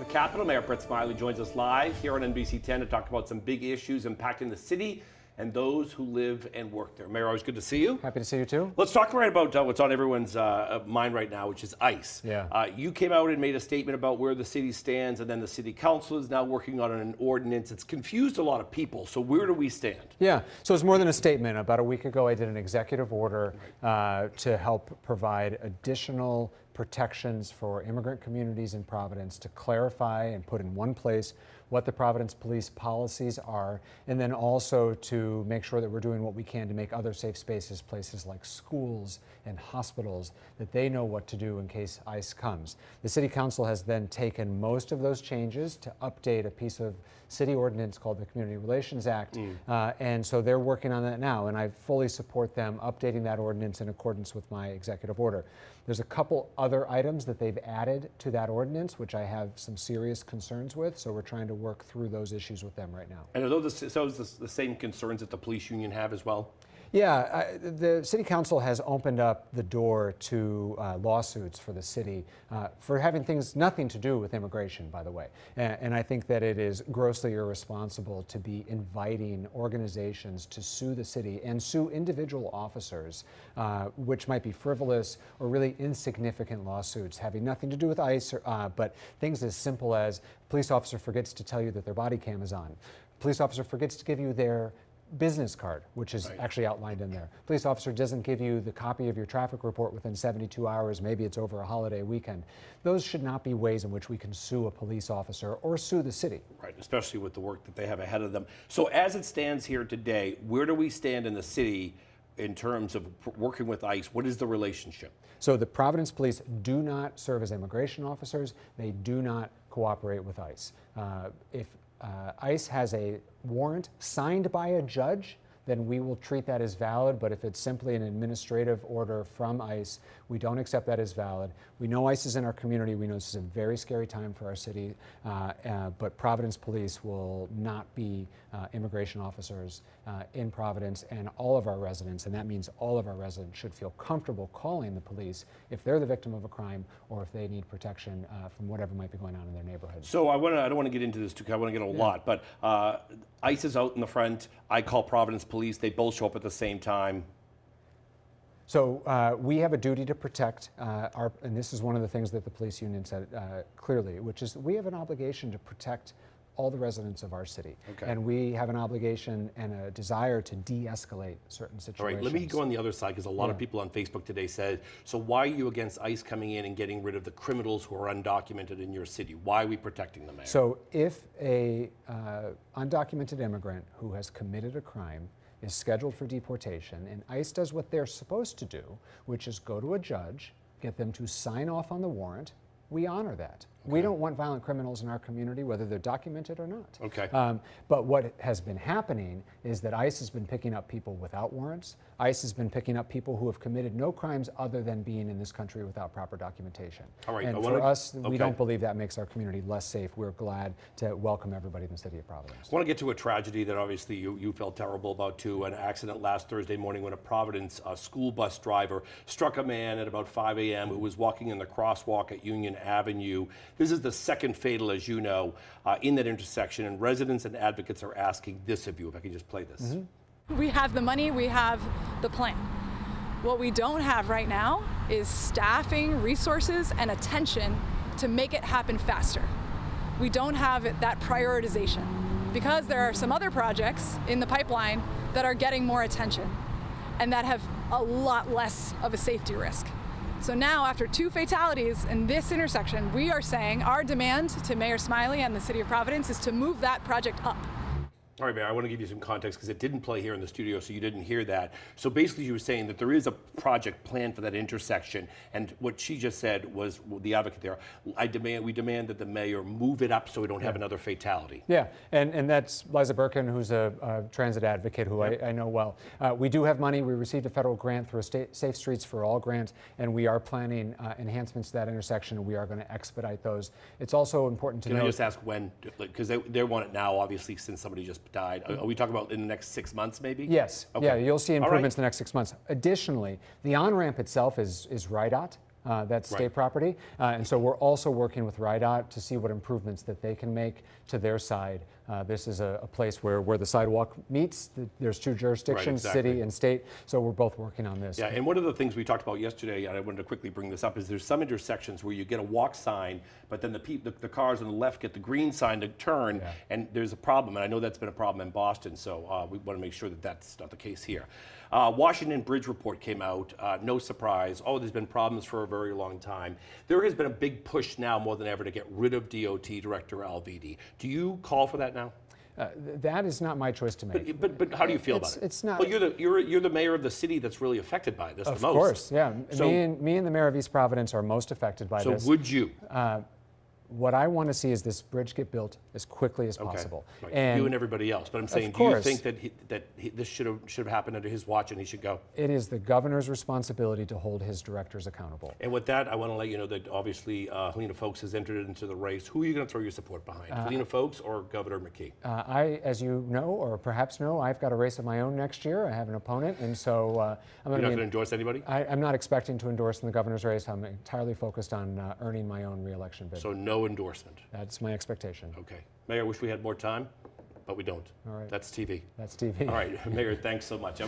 capital. Mayor Brett Smiley joins us live here on NBC 10 to talk about some big issues impacting the city and those who live and work there. Mayor, always good to see you. Happy to see you too. Let's talk right about what's on everyone's mind right now, which is ICE. Yeah. You came out and made a statement about where the city stands, and then the city council is now working on an ordinance. It's confused a lot of people. So where do we stand? Yeah, so it's more than a statement. About a week ago, I did an executive order to help provide additional protections for immigrant communities in Providence, to clarify and put in one place what the Providence police policies are, and then also to make sure that we're doing what we can to make other safe spaces, places like schools and hospitals, that they know what to do in case ICE comes. The City Council has then taken most of those changes to update a piece of city ordinance called the Community Relations Act, and so they're working on that now, and I fully support them updating that ordinance in accordance with my executive order. There's a couple other items that they've added to that ordinance, which I have some serious concerns with, so we're trying to work through those issues with them right now. And are those the same concerns that the police union have as well? Yeah, the City Council has opened up the door to lawsuits for the city for having things nothing to do with immigration, by the way. And I think that it is grossly irresponsible to be inviting organizations to sue the city and sue individual officers, which might be frivolous or really insignificant lawsuits having nothing to do with ICE, but things as simple as a police officer forgets to tell you that their body cam is on. A police officer forgets to give you their business card, which is actually outlined in there. Police officer doesn't give you the copy of your traffic report within 72 hours, maybe it's over a holiday weekend. Those should not be ways in which we can sue a police officer or sue the city. Right, especially with the work that they have ahead of them. So as it stands here today, where do we stand in the city in terms of working with ICE? What is the relationship? So the Providence police do not serve as immigration officers. They do not cooperate with ICE. If ICE has a warrant signed by a judge, then we will treat that as valid. But if it's simply an administrative order from ICE, we don't accept that as valid. We know ICE is in our community. We know this is a very scary time for our city, but Providence police will not be immigration officers in Providence, and all of our residents, and that means all of our residents, should feel comfortable calling the police if they're the victim of a crime or if they need protection from whatever might be going on in their neighborhood. So I don't want to get into this too, because I want to get a lot, but ICE is out in the front. I call Providence police. They both show up at the same time. So we have a duty to protect and this is one of the things that the police union said clearly, which is we have an obligation to protect all the residents of our city. Okay. And we have an obligation and a desire to de-escalate certain situations. All right, let me go on the other side, because a lot of people on Facebook today said, so why are you against ICE coming in and getting rid of the criminals who are undocumented in your city? Why are we protecting them, Mayor? So if a undocumented immigrant who has committed a crime is scheduled for deportation, and ICE does what they're supposed to do, which is go to a judge, get them to sign off on the warrant, we honor that. Okay. We don't want violent criminals in our community, whether they're documented or not. Okay. But what has been happening is that ICE has been picking up people without warrants. ICE has been picking up people who have committed no crimes other than being in this country without proper documentation. All right. And for us, we don't believe that makes our community less safe. We're glad to welcome everybody in the city of Providence. I want to get to a tragedy that obviously you felt terrible about too. An accident last Thursday morning when a Providence school bus driver struck a man at about 5 a.m. who was walking in the crosswalk at Union Avenue. This is the second fatal, as you know, in that intersection, and residents and advocates are asking this of you. If I can just play this. Mm-hmm. We have the money, we have the plan. What we don't have right now is staffing, resources, and attention to make it happen faster. We don't have that prioritization because there are some other projects in the pipeline that are getting more attention and that have a lot less of a safety risk. So now, after 2 fatalities in this intersection, we are saying our demand to Mayor Smiley and the City of Providence is to move that project up. All right, Mayor, I want to give you some context because it didn't play here in the studio, so you didn't hear that. So basically you were saying that there is a project planned for that intersection, and what she just said was, the advocate there, we demand that the mayor move it up so we don't have another fatality. Yeah, and that's Liza Birkin, who's a transit advocate who I know well. We do have money. We received a federal grant through a Safe Streets for All grant, and we are planning enhancements to that intersection, and we are going to expedite those. It's also important to note— Can I just ask when? Because they want it now, obviously, since somebody just died. Are we talking about in the next 6 months, maybe? Yes. Okay. Yeah, you'll see improvements in the next 6 months. Additionally, the on-ramp itself is RIDOT. that's state Right. property. And so we're also working with RIDOT to see what improvements that they can make to their side. This is a place where the sidewalk meets. There's two jurisdictions, exactly. city and state, so we're both working on this. Yeah, and one of the things we talked about yesterday, and I wanted to quickly bring this up, is there's some intersections where you get a walk sign, but then the cars on the left get the green sign to turn, Yeah. and there's a problem, and I know that's been a problem in Boston, so we want to make sure that that's not the case here. Washington Bridge report came out, no surprise. Oh, there's been problems for a very long time. There has been a big push now more than ever to get rid of DOT Director Alvidi. Do you call for that now? That is not my choice to make. But how do you feel about it? It's not. Well, you're the mayor of the city that's really affected by this the most. Of course, yeah. So, me and the mayor of East Providence are most affected by so this. would you? What I want to see is this bridge get built as quickly as possible. Right. And You and everybody else. But I'm saying, do you course. think that this should have happened under his watch and he should go? it is the governor's responsibility to hold his directors accountable. And with that, I want to let you know that obviously Helena Folks has entered into the race. Who are you going to throw your support behind? Helena Folks or Governor McKee? As you know, or perhaps know, I've got a race of my own next year. I have an opponent, and so I'm You're not going going to endorse anybody? I'm not expecting to endorse in the governor's race. I'm entirely focused on earning my own reelection bid. So no endorsement. That's my expectation. Okay. Mayor, I wish we had more time, but we don't. All right. That's TV. That's TV. All right, Mayor, thanks so much.